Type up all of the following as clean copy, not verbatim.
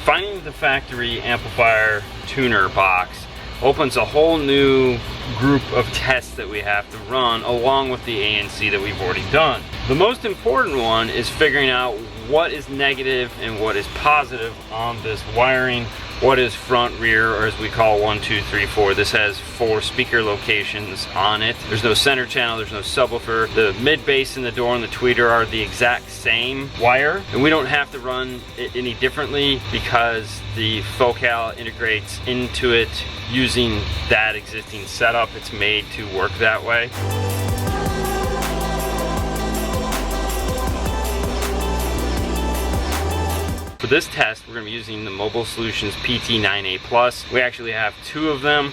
Finding the factory amplifier tuner box opens a whole new group of tests that we have to run along with the ANC that we've already done. The most important one is figuring out what is negative and what is positive on this wiring. What is front, rear, or as we call 1, 2, 3, 4. This has 4 speaker locations on it. There's no center channel, there's no subwoofer. The mid bass and the door and the tweeter are the exact same wire, and we don't have to run it any differently because the Focal integrates into it using that existing setup. It's made to work that way. For this test, we're going to be using the Mobile Solutions PT9A Plus. We actually have 2 of them.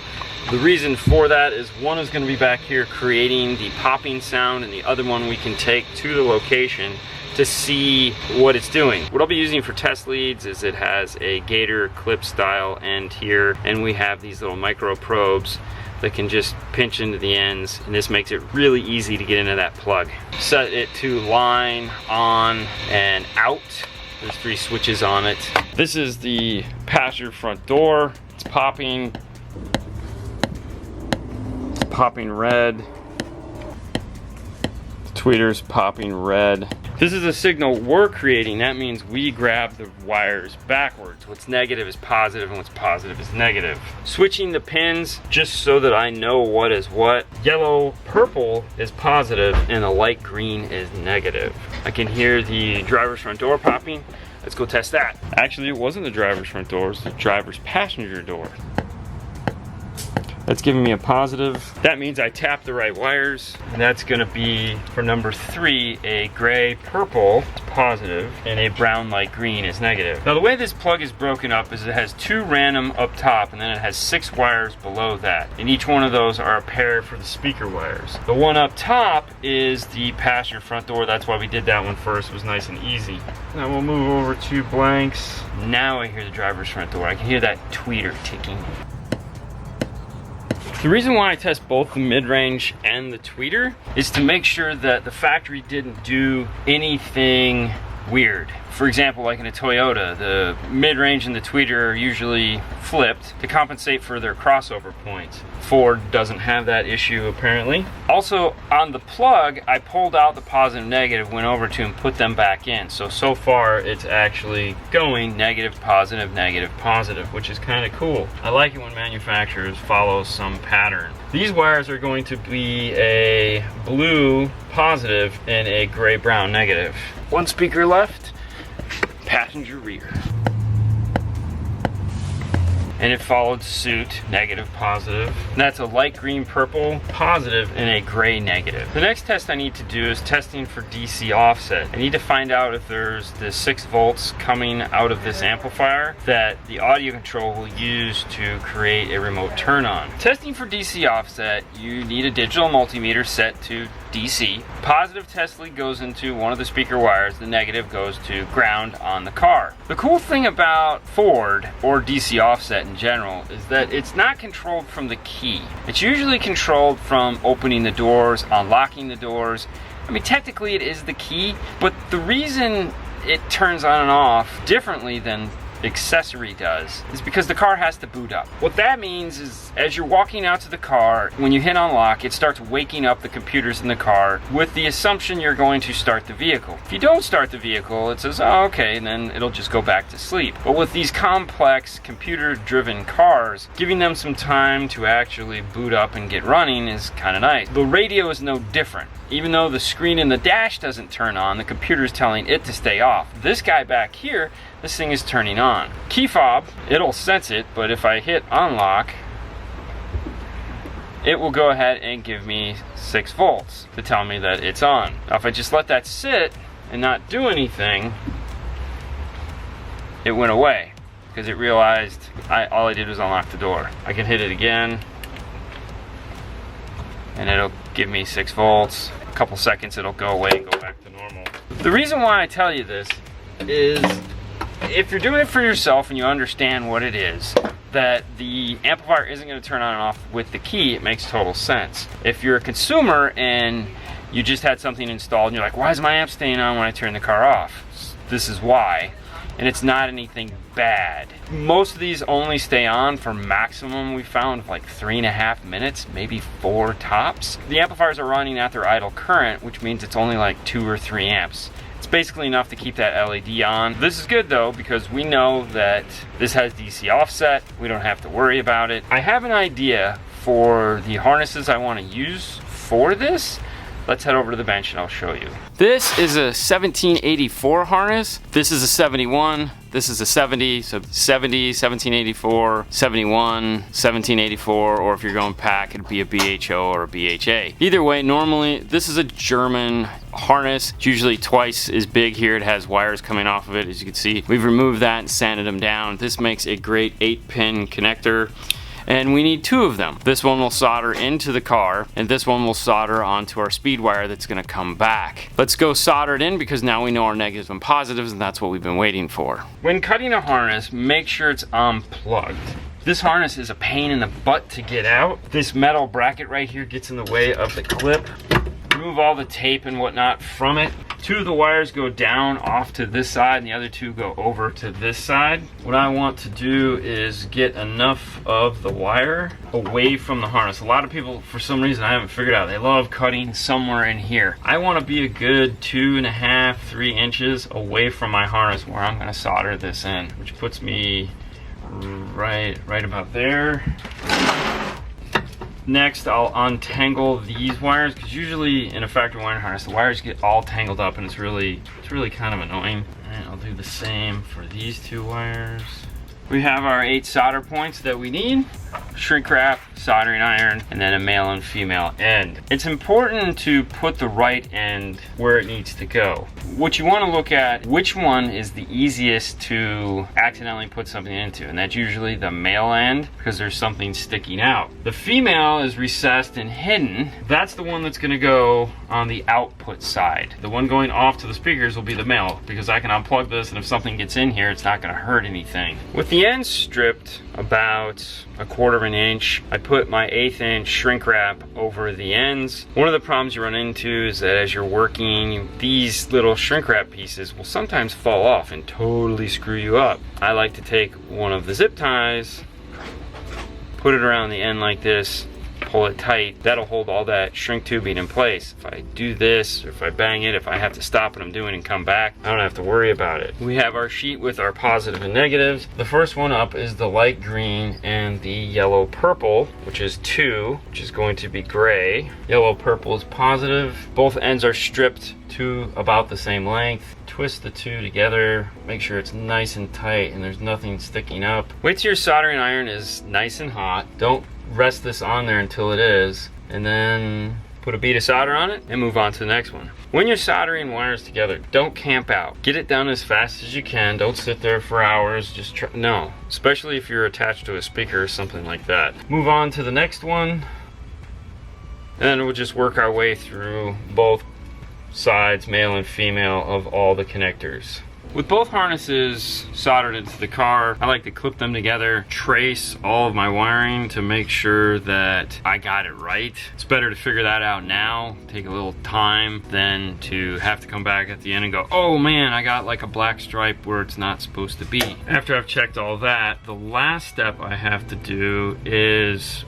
The reason for that is one is going to be back here creating the popping sound, and the other one we can take to the location to see what it's doing. What I'll be using for test leads is it has a gator clip style end here, and we have these little micro probes that can just pinch into the ends, and this makes it really easy to get into that plug. Set it to line, on, and out. There's 3 switches on it. This is the passenger front door. It's popping. It's popping red. The tweeter's popping red. This is a signal we're creating. That means we grab the wires backwards. What's negative is positive and what's positive is negative. Switching the pins just so that I know what is what. Yellow, purple is positive and the light green is negative. I can hear the driver's front door popping. Let's go test that. Actually, it wasn't the driver's front door, it was the driver's passenger door. That's giving me a positive. That means I tap the right wires. And that's gonna be, for number 3, a gray purple is positive and a brown light green is negative. Now the way this plug is broken up is it has 2 random up top and then it has 6 wires below that. And each one of those are a pair for the speaker wires. The one up top is the passenger front door. That's why we did that one first. It was nice and easy. Now we'll move over to blanks. Now I hear the driver's front door. I can hear that tweeter ticking. The reason why I test both the mid-range and the tweeter is to make sure that the factory didn't do anything weird. For example, like in a Toyota, the mid-range and the tweeter are usually flipped to compensate for their crossover points. Ford doesn't have that issue apparently. Also, on the plug, I pulled out the positive and negative, went over to and put them back in. So far it's actually going negative, positive, which is kind of cool. I like it when manufacturers follow some pattern. These wires are going to be a blue positive and a gray brown negative. 1 speaker left, passenger rear. And it followed suit, negative, positive. And that's a light green purple, positive, and a gray negative. The next test I need to do is testing for DC offset. I need to find out if there's the 6 volts coming out of this amplifier that the audio control will use to create a remote turn on. Testing for DC offset, you need a digital multimeter set to DC. Positive test lead goes into one of the speaker wires, the negative goes to ground on the car. The cool thing about Ford, or DC offset in general, is that it's not controlled from the key. It's usually controlled from opening the doors, unlocking the doors. I mean, technically it is the key, but the reason it turns on and off differently than accessory does is because the car has to boot up. What that means is as you're walking out to the car, when you hit unlock, it starts waking up the computers in the car with the assumption you're going to start the vehicle. If you don't start the vehicle, it says, oh, okay, and then it'll just go back to sleep. But with these complex computer-driven cars, giving them some time to actually boot up and get running is kind of nice. The radio is no different. Even though the screen in the dash doesn't turn on, the computer is telling it to stay off. This guy back here, this thing is turning on. Key fob, it'll sense it, but if I hit unlock, it will go ahead and give me 6 volts to tell me that it's on. Now if I just let that sit and not do anything, it went away because it realized all I did was unlock the door. I can hit it again and it'll give me 6 volts. A couple seconds it'll go away and go back to normal. The reason why I tell you this is if you're doing it for yourself and you understand what it is, that the amplifier isn't going to turn on and off with the key, it makes total sense. If you're a consumer and you just had something installed and you're like, why is my amp staying on when I turn the car off? This is why. and it's not anything bad. Most of these only stay on for maximum we found of like 3.5 minutes, maybe 4 tops. The amplifiers are running at their idle current, which means it's only like 2 or 3 amps. It's basically enough to keep that LED on. This is good though, because we know that this has DC offset. We don't have to worry about it. I have an idea for the harnesses I want to use for this. Let's head over to the bench and I'll show you. This is a 1784 harness. This is a 71. This is a 70, so 70, 1784, 71, 1784, or if you're going pack, it'd be a BHO or a BHA. Either way, normally, this is a German harness. It's usually twice as big here. It has wires coming off of it, as you can see. We've removed that and sanded them down. This makes a great 8-pin connector. And we need 2 of them. This one will solder into the car, and this one will solder onto our speed wire that's gonna come back. Let's go solder it in, because now we know our negatives and positives, and that's what we've been waiting for. When cutting a harness, make sure it's unplugged. This harness is a pain in the butt to get out. This metal bracket right here gets in the way of the clip. Remove all the tape and whatnot from it. 2 of the wires go down off to this side and the other 2 go over to this side. What I want to do is get enough of the wire away from the harness. A lot of people, for some reason I haven't figured out, they love cutting somewhere in here. I want to be a good 2.5, 3 inches away from my harness where I'm going to solder this in, which puts me right about there. Next, I'll untangle these wires, because usually in a factory wiring harness, the wires get all tangled up and it's really kind of annoying. And I'll do the same for these 2 wires. We have our 8 solder points that we need, shrink wrap, soldering iron, and then a male and female end. It's important to put the right end where it needs to go. What you want to look at, which one is the easiest to accidentally put something into, and that's usually the male end, because there's something sticking out. The female is recessed and hidden. That's the one that's going to go on the output side. The one going off to the speakers will be the male, because I can unplug this, and if something gets in here, it's not going to hurt anything. With the ends stripped about 1/4 inch, I put my 1/8 inch shrink wrap over the ends. One of the problems you run into is that as you're working, these little shrink wrap pieces will sometimes fall off and totally screw you up. I like to take one of the zip ties, put it around the end like this, pull it tight. That'll hold all that shrink tubing in place. If I do this, or if I bang it, if I have to stop what I'm doing and come back, I don't have to worry about it. We have our sheet with our positive and negatives. The first one up is the light green and the yellow purple, which is 2, which is going to be gray. Yellow purple is positive. Both ends are stripped to about the same length. Twist the 2 together, make sure it's nice and tight and there's nothing sticking up. Wait till your soldering iron is nice and hot. Don't rest this on there until it is, and then put a bead of solder on it and move on to the next one. When you're soldering wires together, don't camp out. Get it done as fast as you can. Don't sit there for hours. Just try, no, especially if you're attached to a speaker or something like that. Move on to the next one, and then we'll just work our way through both sides, male and female, of all the connectors. With both harnesses soldered into the car, I like to clip them together, trace all of my wiring to make sure that I got it right. It's better to figure that out now, take a little time, than to have to come back at the end and go, oh man, I got like a black stripe where it's not supposed to be. After I've checked all that, the last step I have to do is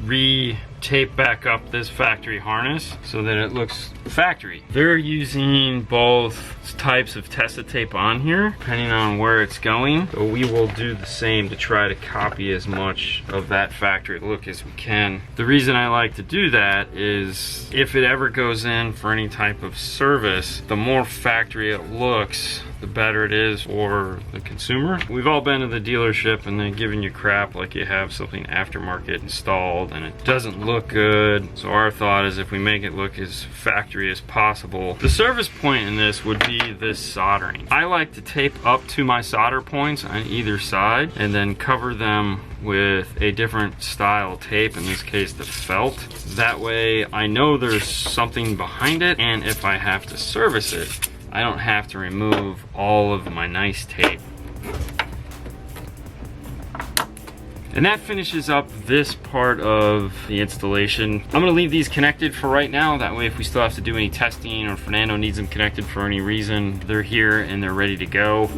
re-tape back up this factory harness so that it looks factory. They're using both types of Testa tape on here, depending on where it's going. So we will do the same to try to copy as much of that factory look as we can. The reason I like to do that is if it ever goes in for any type of service, the more factory it looks, the better it is for the consumer. We've all been to the dealership and they're giving you crap like you have something aftermarket installed and it doesn't look good. So our thought is if we make it look as factory as possible. The service point in this would be this soldering. I like to tape up to my solder points on either side and then cover them with a different style tape, in this case the felt. That way I know there's something behind it, and if I have to service it, I don't have to remove all of my nice tape. And that finishes up this part of the installation. I'm gonna leave these connected for right now. That way if we still have to do any testing or Fernando needs them connected for any reason, they're here and they're ready to go.